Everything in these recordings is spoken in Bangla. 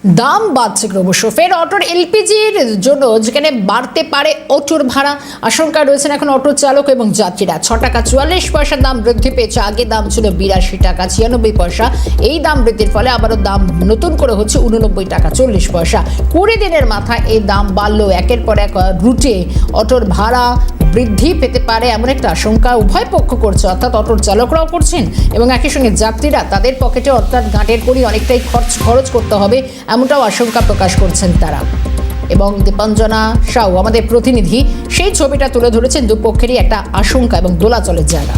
দাম বাড়ছে ক্রমশ। ফের অটোর এলপিজির জন্য যেখানে বাড়তে পারে অটোর ভাড়া, আশঙ্কা রয়েছেন এখন অটো চালক এবং যাত্রীরা। 6 টাকা 44 পয়সা দাম বৃদ্ধি পেয়েছে। আগে দাম ছিল 82 টাকা 96 পয়সা। এই দাম বৃদ্ধির ফলে আবারও দাম নতুন করে হচ্ছে 89 টাকা 40 পয়সা। 20 দিনের মাথায় এই দাম বাড়লো। একের পর এক রুটে অটোর ভাড়া বৃদ্ধি পেতে পারে এমন একটা আশঙ্কা উভয় পক্ষ করছে, অর্থাৎ অটোর চালকরাও করছেন এবং একই সঙ্গে যাত্রীরা তাদের পকেটে অর্থাৎ গাঁটের করি অনেকটাই খরচ করতে হবে এমনটাও আশঙ্কা প্রকাশ করছেন তারা। এবং দীপাঞ্জনা সাউ আমাদের প্রতিনিধি সেই ছবিটা তুলে ধরেছেন দুপক্ষেরই একটা আশঙ্কা এবং দোলাচলের জায়গা।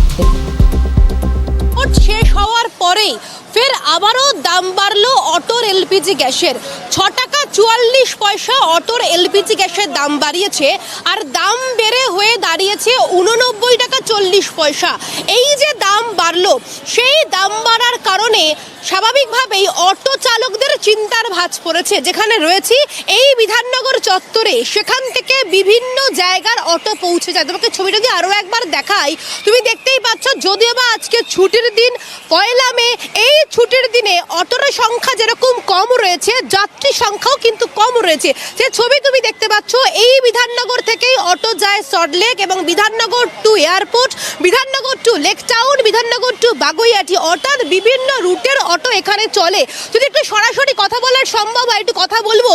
শেষ হওয়ার পরেই ফের আবারও দাম বাড়লো অটোর এলপিজি গ্যাসের। 6 টাকা 44 পয়সা অটোর এলপিজি গ্যাসের দাম বাড়িয়েছে, আর দাম বেড়ে হয়ে দাঁড়িয়েছে 89 টাকা 40 পয়সা। এই যে দাম বাড়লো, সেই দাম বাড়ার কারণে স্বাভাবিকভাবেই অটো চালকদের চিন্তার ভাঁজ পড়েছে। যেখানে রয়েছি এই বিধাননগর চত্বরে, সেখান থেকে বিভিন্ন জায়গার অটো পৌঁছে যায়। তোমাকে ছবিটা দিয়ে আরও একবার দেখাই, তুমি দেখতেই পাচ্ছ। যদিও বা আজকে ছুটির দিন, 1 মে, এই ছুটির দিনে অটোর সংখ্যা যেরকম কম রয়েছে, যাত্রী সংখ্যাও কিন্তু কম রয়েছে। যে ছবি তুমি দেখতে পাচ্ছ, এই বিধাননগর থেকেই অটো যায় সল্টলেক এবং Bidhannagar to airport, Bidhannagar to Lake Town, Bidhannagar to Baguiati, অর্থাৎ বিভিন্ন রুটের অটো এখানে চলে। যদি একটু সরাসরি কথা বলার সম্ভব হয়, একটু কথা বলবো।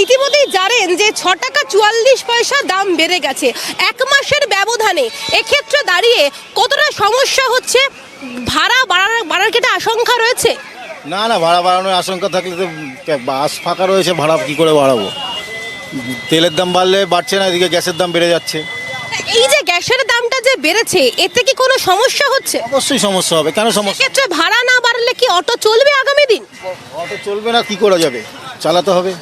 ইতিমধ্যেই জানেন যে 6 টাকা 44 পয়সা দাম বেড়ে গেছে 1 মাসের ব্যবধানে। এক্ষেত্রে দাঁড়িয়ে কতটা সমস্যা হচ্ছে? ভাড়া বাড়ার কি একটা আশঙ্কা রয়েছে? না, ভাড়া বাড়ানোর আশঙ্কা থাকলে তো বাস ফাঁকা রয়েছে, ভাড়া কী করে বাড়াবো? তেলের দাম বাড়লে বাড়ছে না, এদিকে গ্যাসের দাম বেড়ে যাচ্ছে। এই যে গ্যাসের দামটা যে বেড়েছে, এতে কি কোনো সমস্যা হচ্ছে? অবশ্যই সমস্যা হবে। কেন সমস্যা? এক্ষেত্রে ভাড়া না বাড়লে কি অটো চলবে আগামী দিন? অটো চলবে না, কি করা যাবে? চালাতে হবে।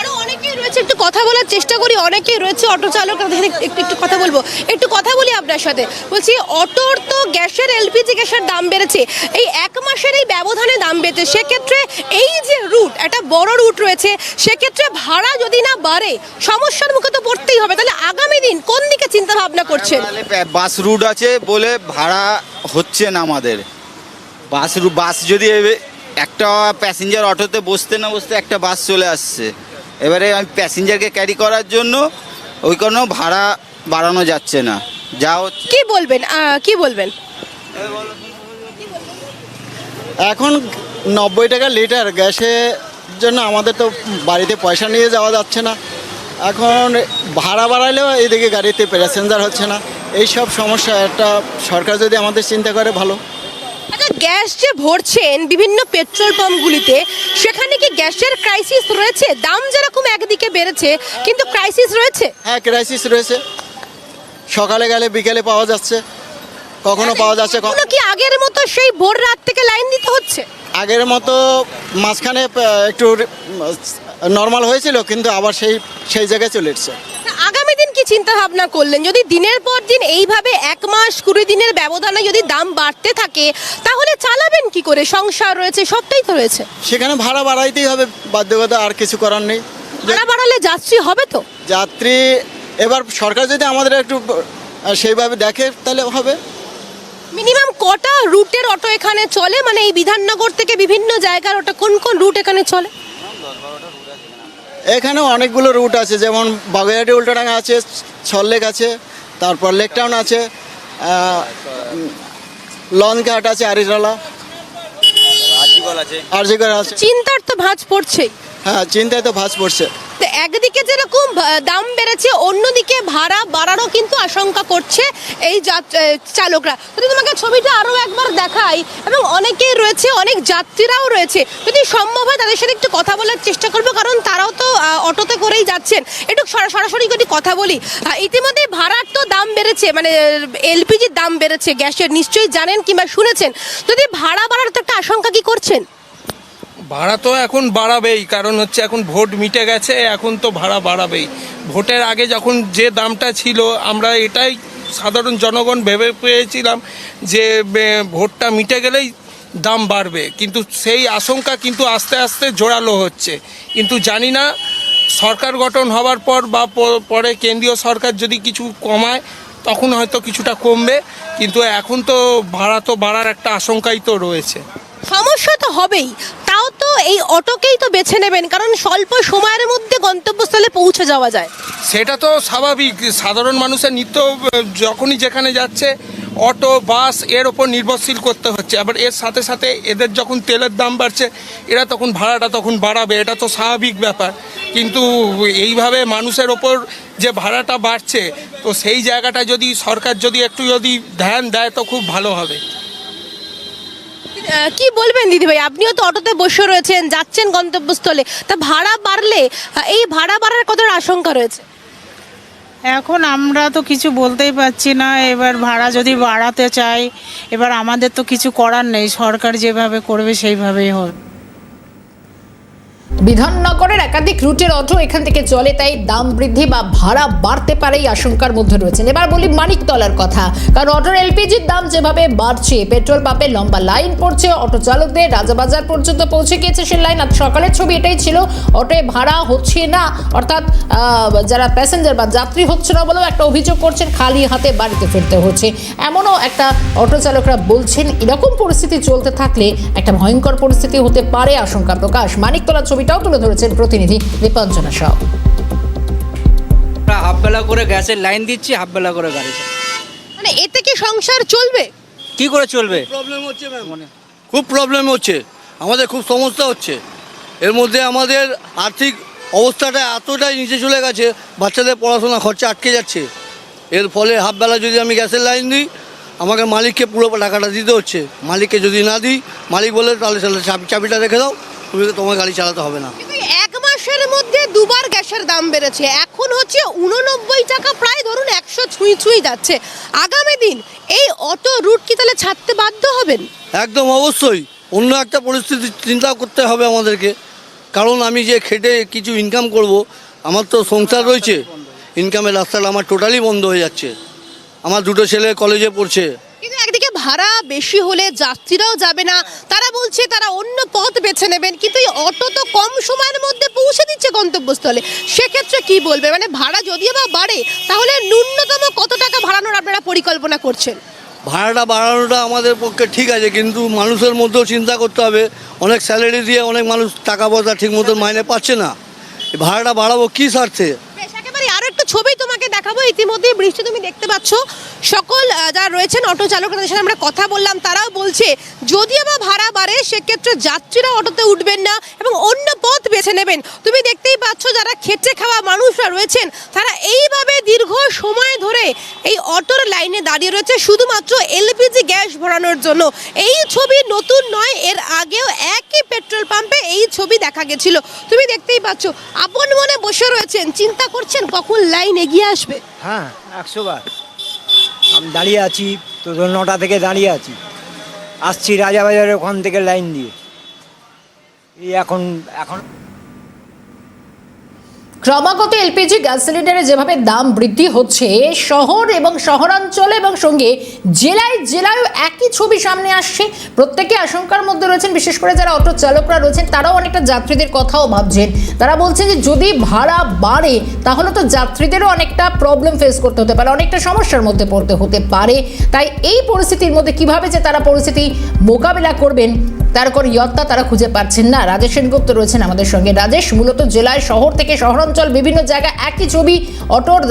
আরো অনেকেই রয়েছে, একটু কথা বলার চেষ্টা করি। অনেকেই রয়েছে অটো চালক, একটু কথা বলবো। একটু কথা বলি আপনার সাথে। বলছি, অটোর তো গ্যাসের এলপিজি গ্যাসের দাম বেড়েছে, এই 1 মাসের এই ব্যবধানে দাম বেড়েছে। সেক্ষেত্রে এই যে রুট, একটা বড় রুট রয়েছে, সেক্ষেত্রে ভাড়া যদি না বাড়ে সমস্যার মুখে তো পড়তেই হবে। তাহলে আগামী দিন কোন দিকে চিন্তা ভাবনা করছেন? বাস রুট আছে বলে ভাড়া হচ্ছে না আমাদের। বাস যদি একটা প্যাসেঞ্জার অটোতে বসতে না বসতে একটা বাস চলে আসছে, এবারে আমি প্যাসেঞ্জারকে ক্যারি করার জন্য ওই কারণেও ভাড়া বাড়ানো যাচ্ছে না। যাও, কি বলবেন? এখন 90 টাকা লিটার গ্যাসের জন্য আমাদের তো বাড়িতে পয়সা নিয়ে যাওয়া যাচ্ছে না। এখন ভাড়া বাড়ালেও এইদিকে গাড়িতে প্যাসেঞ্জার হচ্ছে না। এই সব সমস্যা একটা সরকার যদি আমাদের চিন্তা করে ভালো। আচ্ছা, গ্যাস যে ভরছেন বিভিন্ন পেট্রোল পাম্পগুলিতে, সেখানে কি গ্যাসের ক্রাইসিস রয়েছে? দাম যেরকম একদিকে বেড়েছে, কিন্তু ক্রাইসিস রয়েছে? হ্যাঁ, ক্রাইসিস রয়েছে। সকালে গেলে বিকেলে পাওয়া যাচ্ছে, কখনো পাওয়া যাচ্ছে। কখনো কি আগের মতো সেই ভোর রাত থেকে লাইন দিতে হচ্ছে? আগের মতো মাঝখানে একটু নর্মাল হয়েছিল, কিন্তু আবার সেই জায়গায় চলে এসছে। আগামী দিন কি চিন্তা ভাবনা করলেন? যদি দিনের পর দিন এইভাবে 1 মাস 20 দিনের ব্যবধানে যদি দাম বাড়তে থাকে, তাহলে চালাবেন কি করে? সংসার রয়েছে, সবটাই তো রয়েছে। সেখানে ভাড়া বাড়াইতেই হবে, বাধ্যকতা, আর কিছু করার নেই। ভাড়া বাড়ালে যাত্রী হবে তো? যাত্রী এবার সরকার যদি আমাদের একটু সেইভাবে দেখে তাহলে হবে। মিনিমাম কটা রুটের অটো এখানে চলে? মানে এই বিধাননগর থেকে বিভিন্ন জায়গার অটো কোন কোন রুট এখানে চলে? এখানে অনেকগুলো রুট আছে, যেমন বাগুইআটি উল্টাডাঙ্গা আছে, সল্টলেক আছে, তারপর লেক টাউন আছে, লঞ্চঘাট আছে, আরিরালা, আরজিগড় আছে। চিন্তার তো ভাঁজ পড়ছেই। হ্যাঁ, চিন্তায় তো ভাঁজ পড়ছে। তো একদিকে যেরকম দাম বেড়েছে, অন্যদিকে ভাড়া বাড়ারও কিন্তু আশঙ্কা করছে এই চালকরা। যদি তোমাকে ছবিটা আরও একবার দেখাই, এবং অনেকেই রয়েছে, অনেক যাত্রীরাও রয়েছে। যদি সম্ভব হয় তাদের সাথে একটু কথা বলার চেষ্টা করবো, কারণ তারাও তো অটোতে করেই যাচ্ছেন। একটু সরাসরি করে কথা বলি। ইতিমধ্যে ভাড়ার তো দাম বেড়েছে, মানে এলপিজির দাম বেড়েছে, গ্যাসের নিশ্চয়ই জানেন কিংবা শুনেছেন। যদি ভাড়া বাড়ার তো একটা আশঙ্কা কি করছেন? ভাড়া তো এখন বাড়াবেই, কারণ হচ্ছে এখন ভোট মিটে গেছে, এখন তো ভাড়া বাড়াবেই। ভোটের আগে যখন যে দামটা ছিল, আমরা এটাই সাধারণ জনগণ ভেবে পেয়েছিলাম যে ভোটটা মিটে গেলেই দাম বাড়বে, কিন্তু সেই আশঙ্কা কিন্তু আস্তে আস্তে জোরালো হচ্ছে। কিন্তু জানি না সরকার গঠন হওয়ার পর বা পরে কেন্দ্রীয় সরকার যদি কিছু কমায়, তখন হয়তো কিছুটা কমবে, কিন্তু এখন তো ভাড়া তো বাড়ার একটা আশঙ্কাই তো রয়েছে। সমস্যা তো হবেই। তাও তো এই অটোকেই তো বেছে নেবেন, কারণ স্বল্প সময়ের মধ্যে গন্তব্যস্থলে পৌঁছে যাওয়া যায়। সেটা তো স্বাভাবিক, সাধারণ মানুষের নিত্য যখনই যেখানে যাচ্ছে অটো বাস এর ওপর নির্ভরশীল করতে হচ্ছে। আবার এর সাথে সাথে এদের যখন তেলের দাম বাড়ছে এরা তখন ভাড়াটা তখন বাড়াবে, এটা তো স্বাভাবিক ব্যাপার। কিন্তু এইভাবে মানুষের ওপর যে ভাড়াটা বাড়ছে, তো সেই জায়গাটা যদি সরকার একটু ধ্যান দেয় তো খুব ভালো হবে। কি বলবেন দিদিভাই, আপনিও তো অটোতে বসে রয়েছেন, যাচ্ছেন গন্তব্যস্থলে, তা ভাড়া বাড়লে এই ভাড়া বাড়ার কতটা আশঙ্কা রয়েছে? এখন আমরা তো কিছু বলতেই পারছি না। এবার ভাড়া যদি বাড়াতে চাই, এবার আমাদের তো কিছু করার নেই, সরকার যেভাবে করবে সেইভাবেই হবে। বিধাননগরের একাধিক রুটের অটো এখান থেকে চলে, তাই দাম বৃদ্ধি বা ভাড়া বাড়তে পারে এই আশঙ্কার মধ্যে রয়েছেন। এবার বলি মানিকতলার কথা, কারণ অটোর এলপিজির দাম যেভাবে বাড়ছে, পেট্রোল পাম্পে লম্বা লাইন পড়ছে, অটো চালকদের রাজাবাজার পর্যন্ত পৌঁছে গিয়েছে সে লাইন। আর সকালের ছবি এটাই ছিল, অটোয় ভাড়া হচ্ছে না, অর্থাৎ যারা প্যাসেঞ্জার বা যাত্রী হচ্ছে না বলেও একটা অভিযোগ করছেন, খালি হাতে বাড়িতে ফিরতে হচ্ছে, এমনও একটা অটো চালকরা বলছেন। এরকম পরিস্থিতি চলতে থাকলে একটা ভয়ঙ্কর পরিস্থিতি হতে পারে, আশঙ্কা প্রকাশ। মানিকতলার ছবিটাও তুলে ধরেছেন প্রতিনিধি দীপাঞ্জনা সাউ। হাফ বেলা করে গ্যাসের লাইন দিচ্ছি, হাফ বেলা করে গাড়ি চালাচ্ছি। মানে এতে কি সংসার চলবে? কি করে চলবে? প্রবলেম হচ্ছে ম্যাম, খুব প্রবলেম হচ্ছে, আমাদের খুব সমস্যা হচ্ছে। এর মধ্যে আমাদের আর্থিক অবস্থাটা এতটাই নিচে চলে গেছে, বাচ্চাদের পড়াশোনা খরচা আটকে যাচ্ছে। এর ফলে হাফবেলা যদি আমি গ্যাসের লাইন দিই, আমাকে মালিককে পুরো টাকাটা দিতে হচ্ছে। মালিককে যদি না দিই, মালিক বলে তাহলে চাবিটা রেখে দাও, তোমার গাড়ি চালাতে হবে না। কিন্তু এক মাসের মধ্যে দুবার গ্যাসের দাম বেড়েছে, এখন হচ্ছে 89 টাকা, প্রায় ধরুন 100 ছুঁই যাচ্ছে। আগামী দিন এই অটো রুট কি তাহলে ছাড়তে বাধ্য হবেন? একদম অবশ্যই, অন্য একটা পরিস্থিতি চিন্তা করতে হবে আমাদেরকে, কারণ আমি যে খেটে কিছু ইনকাম করব, আমার তো সংসার রয়েছে, ইনকামের রাস্তাটা আমার টোটালি বন্ধ হয়ে যাচ্ছে। আমার দুটো ছেলে কলেজে পড়ছে। কিন্তু একদিকে ভাড়া বেশি হলে যাত্রীরাও যাবে না, তারা বলছে তারা অন্য পথ বেছে নেবেন, কিন্তু এই অটো তো কম সময়ের মধ্যে পৌঁছে দিচ্ছে গন্তব্যস্থলে। সেক্ষেত্রে কি বলবে, মানে ভাড়া যদিও বা বাড়ে, তাহলে ন্যূনতম কত টাকা ভাড়ানোর আপনারা পরিকল্পনা করছেন? ভাড়াটা বাড়ানোটা আমাদের পক্ষে ঠিক আছে, কিন্তু মানুষের মধ্যেও চিন্তা করতে হবে। অনেক স্যালারি দিয়ে অনেক মানুষ টাকা পয়সা ঠিক মতো মাইনে পাচ্ছে না, ভাড়াটা বাড়াবো কী স্বার্থে? একেবারে আরো একটু ছবি তোমাকে দেখাবো। ইতিমধ্যে বৃষ্টি তুমি দেখতে পাচ্ছ, সকল যারা রয়েছেন অটো চালকরা, তাদের সাথে আমরা কথা বললাম, তারাও বলছে যদিও বা ভাড়া বাড়ে সেক্ষেত্রে যাত্রীরা অটোতে উঠবেন না এবং অন্য পথ বেছে নেবেন। তুমি দেখতেই পাচ্ছ যারা খেটে খাওয়া মানুষরা রয়েছেন, তারা এইভাবে দীর্ঘ সময় ধরে এই অটোর লাইনে দাঁড়িয়ে রয়েছে শুধুমাত্র এলপিজি গ্যাস ভরানোর জন্য। এই ছবি নতুন নয়, এর আগেও একই পেট্রোল পাম্পে এই ছবি দেখা গেছিল। তুমি দেখতেই পাচ্ছ, আপন মনে বসে রয়েছেন, চিন্তা করছেন কখন লাইন এগিয়ে আসবে। হ্যাঁ, 100 বার আমি দাঁড়িয়ে আছি, তো 9টা থেকে দাঁড়িয়ে আছি, আসছি রাজাবাজারের ওখান থেকে লাইন দিয়ে। এই এখন ক্রমাগত এলপিজি গ্যাস সিলিন্ডারে যেভাবে দাম বৃদ্ধি হচ্ছে, শহর এবং শহরাঞ্চলে এবং সঙ্গে জেলায় জেলায়ও একই ছবি সামনে আসছে। প্রত্যেকে আশঙ্কার মধ্যে রয়েছেন, বিশেষ করে যারা অটো চালকরা রয়েছেন তারাও অনেকটা যাত্রীদের কথাও ভাবছেন। তারা বলছেন যে যদি ভাড়া বাড়ে তাহলে তো যাত্রীদেরও অনেকটা প্রবলেম ফেস করতে হতে পারে, অনেকটা সমস্যার মধ্যে পড়তে হতে পারে। তাই এই পরিস্থিতির মধ্যে কিভাবে যে তারা পরিস্থিতি মোকাবিলা করবেন তার কোনো ইয়ত্তা তারা খুঁজে পাচ্ছেন না। রাজেশ সেনগুপ্ত রয়েছেন আমাদের সঙ্গে। রাজেশ, মূলত জেলায় শহর থেকে শহরাঞ্চল বিভিন্ন জায়গায় একই ছবি, অটোর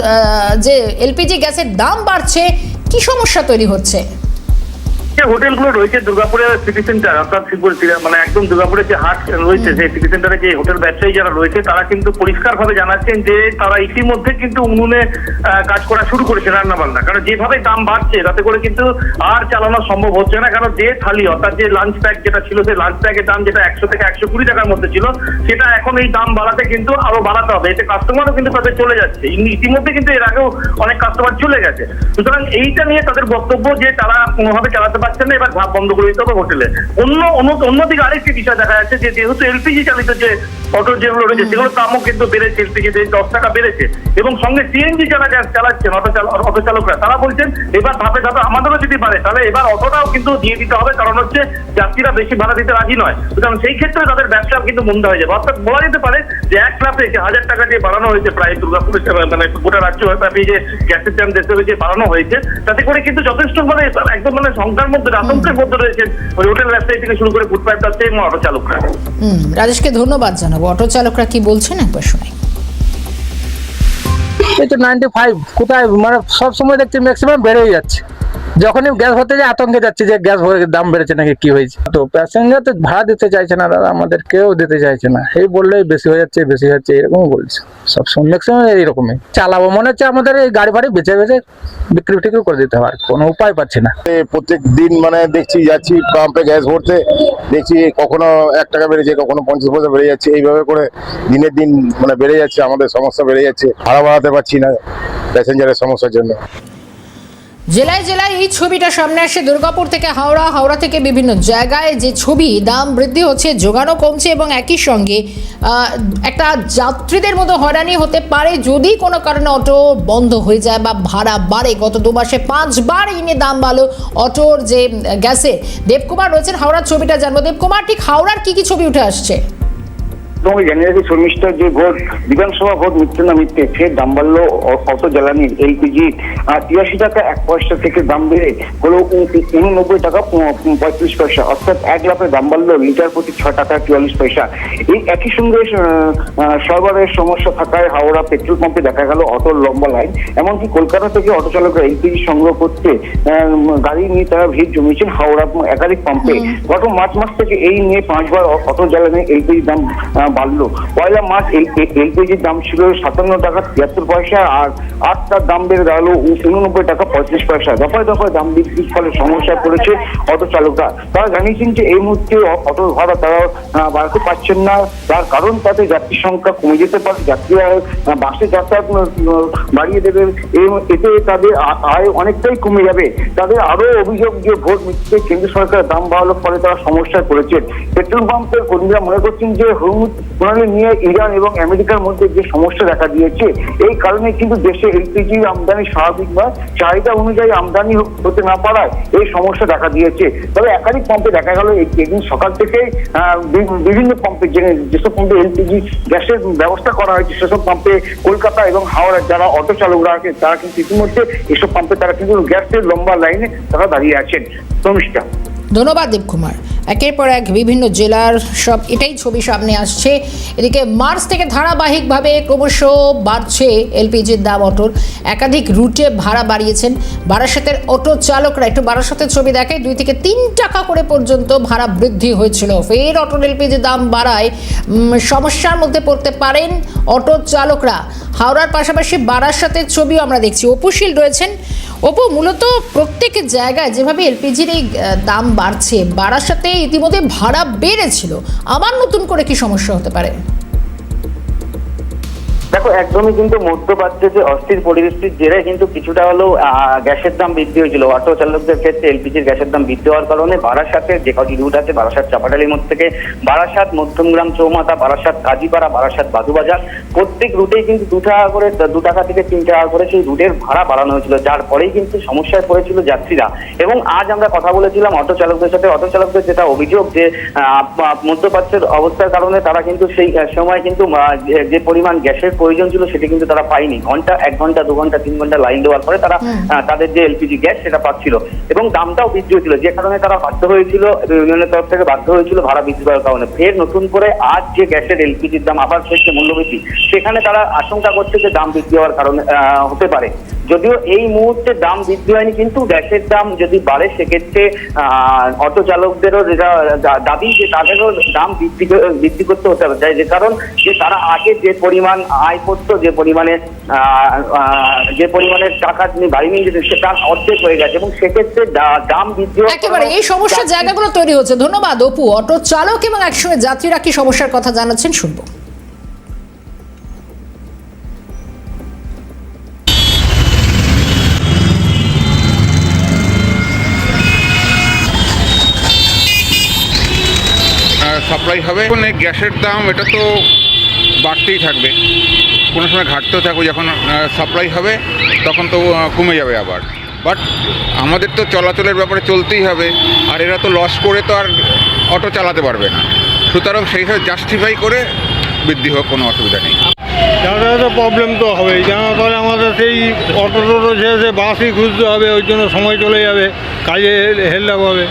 যে এলপিজি গ্যাসের দাম বাড়ছে, কি সমস্যা তৈরি হচ্ছে? যে হোটেলগুলো রয়েছে দুর্গাপুরের সিটি সেন্টার, অর্থাৎ মানে একদম দুর্গাপুরের যে হাট রয়েছে, যে সিটি সেন্টারে যে হোটেল ব্যবসায়ী যারা রয়েছে তারা কিন্তু পরিষ্কারভাবে জানাচ্ছেন যে তারা ইতিমধ্যে কিন্তু উনুনে কাজ করা শুরু করেছে, রান্না বান্না। কারণ যেভাবে দাম বাড়ছে তাতে করে কিন্তু আর চালানো সম্ভব হচ্ছে না। কারণ যে থালি, অর্থাৎ যে লাঞ্চ প্যাক যেটা ছিল, সেই লাঞ্চ প্যাকের দাম যেটা 100 থেকে 120 টাকার মধ্যে ছিল, সেটা এখন এই দাম বাড়াতে কিন্তু আরো বাড়াতে হবে। এতে কাস্টমারও কিন্তু তাদের চলে যাচ্ছে, ইতিমধ্যে কিন্তু এর আগেও অনেক কাস্টমার চলে গেছে। সুতরাং এইটা নিয়ে তাদের বক্তব্য যে তারা কোনোভাবে চালাতে পারছেন না, এবার ভাব বন্ধ করে দিতে হবে হোটেলে। অন্যদিকে আরেকটি বিষয় দেখা যাচ্ছে যে যেহেতু এলপিজি চালিত যে অটোর যেগুলো রয়েছে সেগুলোর দামও কিন্তু বেড়েছে, এলপিজিতে 10 টাকা বেড়েছে। এবং সঙ্গে সিএনজি যারা চালাচ্ছেন অটো চালকরা তারা বলছেন এবার ধাপে ধাপে আমাদেরও যদি পারে তাহলে এবার অটোটাও কিন্তু দিয়ে দিতে হবে, কারণ হচ্ছে যাত্রীরা বেশি ভাড়া দিতে রাজি নয়, সুতরাং সেই ক্ষেত্রে তাদের ব্যবসা কিন্তু মন্দা হয়ে যাবে। অর্থাৎ বলা যেতে পারে যে 1 ক্লাসে 1000 টাকা দিয়ে বাড়ানো হয়েছে প্রায় দুর্গাপুরে, মানে গোটা রাজ্যব্যাপী যে গ্যাসের দাম দেশে যে বাড়ানো হয়েছে, তাতে করে কিন্তু যথেষ্ট মানে একদম মানে সংখ্যার মধ্যে আতঙ্কের মধ্যে রয়েছেন হোটেল ব্যবসায়ী থেকে শুরু করে ফুটপাত ব্যবসায়ী এবং অটো চালকরা। রাজেশকে ধন্যবাদ জানাবো। অটো চালকরা কি বলছেন একবার শোনাই। এই তো 95 কোথায় মানে সব সময় দেখছি ম্যাক্সিমাম বেড়েই যাচ্ছে, যখনই গ্যাস হতে যায় আতঙ্কে যাচ্ছে যে গ্যাস দাম বেড়েছে নাকি কি হয়েছে। তো প্যাসেঞ্জার তো ভাড়া দিতে চাইছে না দাদা, আমাদের কেউ দিতে চাইছে না, এই বললেই বেশি হয়ে যাচ্ছে এরকম বলছে সব সময় ম্যাক্সিমাম এইরকমই। চালাবো মনে হচ্ছে আমাদের এই গাড়ি ফাড়ি বেঁচে বিক্রি টিক্রি করে দিতে হবে, কোনো উপায় পাচ্ছি না। প্রত্যেক দিন মানে দেখছি যাচ্ছি পাম্পে গ্যাস ভরতে, দেখছি কখনো 1 টাকা বেড়েছে, কখনো 50 পয়সা বেড়ে যাচ্ছে, এইভাবে করে দিনের দিন মানে বেড়ে যাচ্ছে, আমাদের সমস্যা বেড়ে যাচ্ছে, ভাড়া বাড়াতে পারছি না প্যাসেঞ্জারের সমস্যার জন্য। জেলায় জেলায় এই ছবিটা সামনে আসে, দুর্গাপুর থেকে হাওড়া, হাওড়া থেকে বিভিন্ন জায়গায় যে ছবি, দাম বৃদ্ধি হচ্ছে, যোগানও কমছে এবং একই সঙ্গে একটা যাত্রীদের মতো হয়রানি হতে পারে যদি কোনো কারণে অটো বন্ধ হয়ে যায় বা ভাড়া বাড়ে। গত 2 মাসে 5 বার ইনে দাম বাড়লো অটোর যে গ্যাসে। দেবকুমার রয়েছেন হাওড়ার, ছবিটা জানবো। দেবকুমার, ঠিক হাওড়ার কি কি ছবি উঠে আসছে? জানিয়ে রাখি, শর্মিষ্ঠার যে ভোট, বিধানসভা ভোট মিটতে না মিটতে ফের দাম বাড়লো অটো জ্বালানির। এলপিজি 83 টাকা 1 পয়সা থেকে দাম বেড়ে হলো 89 টাকা 35 পয়সা, অর্থাৎ 1 লাফে দাম বাড়লো লিটার প্রতি 6 টাকা 44 পয়সা। এই একই সঙ্গে সরবরাহের সমস্যা থাকায় হাওড়া পেট্রোল পাম্পে দেখা গেল অটোর লম্বা লাইন। এমনকি কলকাতা থেকে অটো চালকরা এলপিজি সংগ্রহ করতে গাড়ি নিয়ে তারা ভিড় জমিয়েছেন হাওড়া একাধিক পাম্পে। গত মার্চ মাস থেকে এই নিয়ে 5 বার অটো জ্বালানি এলপিজি দাম বাড়লো। 1 মার্চ এলপিজির দাম ছিল 57 টাকা 73 পয়সা, আর 8টার দাম বেড়ে দাঁড়ালো 89 টাকা 35 পয়সা। দফায় দফায় দাম বৃদ্ধির ফলে সমস্যায় পড়েছে অটো চালকরা। তারা জানিয়েছেন যে এই মুহূর্তে অটো ভাড়া তারা বাড়াতে পারছেন না, তার কারণ তাতে যাত্রীর সংখ্যা কমে যেতে পারে, যাত্রীরা বাসে যাতায়াত বাড়িয়ে দেবে, এতে তাদের আয় অনেকটাই কমে যাবে। তাদের আরো অভিযোগ যে ভোট মিটতে কেন্দ্র সরকার দাম বাড়ানোর ফলে তারা সমস্যায় পড়েছে। পেট্রোল পাম্পের কর্মীরা মনে করছেন যে হরমুজ প্রণালী নিয়ে ইরান এবং আমেরিকার মধ্যে যে সমস্যা দেখা দিয়েছে, এই কারণে কিন্তু দেশে এলপিজি আমদানি স্বাভাবিক নয়, চাহিদা অনুযায়ী আমদানি হতে না পারায় এই সমস্যা দেখা দিয়েছে। তবে একাধিক পাম্পে দেখা গেল একদিন সকাল থেকে বিভিন্ন পাম্পে যেসব পাম্পে এলপিজি গ্যাসের ব্যবস্থা করা হয়েছে সেসব পাম্পে কলকাতা এবং হাওড়ার যারা অটো চালকরা আছে তারা কিন্তু ইতিমধ্যে এসব পাম্পে তারা কিন্তু গ্যাসের লম্বা লাইনে তারা দাঁড়িয়ে আছেন। শর্মিষ্ঠা, ধন্যবাদ দেবকুমার। একের পর এক বিভিন্ন জেলার সব এটাই ছবি সামনে আসছে। এদিকে মার্চ থেকে ধারাবাহিকভাবে ক্রমশ বাড়ছে এলপিজির দাম। অটোর একাধিক রুটে ভাড়া বাড়িয়েছেন বারাসাতের অটো চালকরা। একটু বারাসাতের ছবি দেখায়, 2 থেকে 3 টাকা করে পর্যন্ত ভাড়া বৃদ্ধি হয়েছিল। ফের অটোর এলপিজির দাম বাড়ায় সমস্যার মধ্যে পড়তে পারেন অটো চালকরা। হাওড়ার পাশাপাশি বারাসাতের ছবিও আমরা দেখছি। অপুশীল রয়েছেন। অপু, মূলত প্রত্যেক জায়গায় যেভাবে এলপিজির এই দাম বাড়ছে, বারাসাতে ইতিমধ্যে ভাড়া বেড়েছিল, আবার নতুন করে কি সমস্যা হতে পারে? দেখো, একদমই কিন্তু মধ্যপ্রাচ্যে যে অস্থির পরিস্থিতির জেরে কিন্তু কিছুটা হলেও গ্যাসের দাম বৃদ্ধি হয়েছিল। অটো চালকদের ক্ষেত্রে এলপিজির গ্যাসের দাম বৃদ্ধি হওয়ার কারণে বারাসাতের যে কটি রুট আছে, বারাসাত চাপাটালির মধ্যে থেকে বারাসাত মধ্যমগ্রাম চৌমাথা, বারাসাত কাজীপাড়া, বারাসাত বাদুবাজার, প্রত্যেক রুটেই কিন্তু 2 টাকা করে 2 টাকা থেকে 3 টাকা করে সেই রুটের ভাড়া বাড়ানো হয়েছিল, যার পরেই কিন্তু সমস্যায় পড়েছিল যাত্রীরা। এবং আজ আমরা কথা বলেছিলাম অটো চালকদের সাথে। অটো চালকদের যেটা অভিযোগ যে মধ্যপ্রাচ্যের অবস্থার কারণে তারা কিন্তু সেই সময় কিন্তু যে পরিমাণ গ্যাসের প্রয়োজন ছিল সেটা কিন্তু তারা পায়নি। 1 ঘন্টা 2 ঘন্টা 3 ঘন্টা লাইন দেওয়ার পরে তারা তাদের যে এলপিজি গ্যাস সেটা পাচ্ছিল এবং দামটাও বৃদ্ধি হয়েছিল, যে কারণে তারা বাধ্য হয়েছিল, ইউনিয়নের তরফ থেকে বাধ্য হয়েছিল ভাড়া বৃদ্ধি করার কারণে। ফের নতুন করে আজ যে গ্যাসের এলপিজির দাম আবার ফেরছে মূল্যবৃদ্ধি, সেখানে তারা আশঙ্কা করছে যে দাম বৃদ্ধি হওয়ার কারণে হতে পারে। যদিও এই মুহূর্তে দাম বৃদ্ধি হয়নি, কিন্তু গ্যাসের দাম যদি বাড়ে সেক্ষেত্রে অটো চালকদেরও যেটা দাবি যে তাদেরও দাম বৃদ্ধি করতে হতে হবে, যে কারণ যে তারা আগে যে পরিমাণ আয় করতো, যে পরিমাণের টাকা তিনি বাড়ি নিয়ে যেতেন সেটা অর্ধেক হয়ে গেছে এবং সেক্ষেত্রে দাম বৃদ্ধি একেবারে এই সমস্যার জায়গাগুলো তৈরি হচ্ছে। ধন্যবাদ অপু। অটো চালক এবং একসঙ্গে যাত্রীরা কি সমস্যার কথা জানাচ্ছেন শুনবো। সাপ্লাই হবে। এখন এই গ্যাসের দাম এটা তো বাড়তেই থাকবে, কোনো সময় ঘাটতেও থাকবে, যখন সাপ্লাই হবে তখন তো কমে যাবে আবার। বাট আমাদের তো চলাচলের ব্যাপারে চলতেই হবে, আর এরা তো লস করে তো আর অটো চালাতে পারবে না, সুতরাং সেইভাবে জাস্টিফাই করে বৃদ্ধি হোক, কোনো অসুবিধা নেই। যাতায়াতের প্রবলেম তো হবেই, কেন তাহলে আমাদের সেই অটো টোটো ছেড়ে বাসই খুঁজতে হবে, ওই জন্য সময় চলে যাবে, কাজে হেল্প হবে।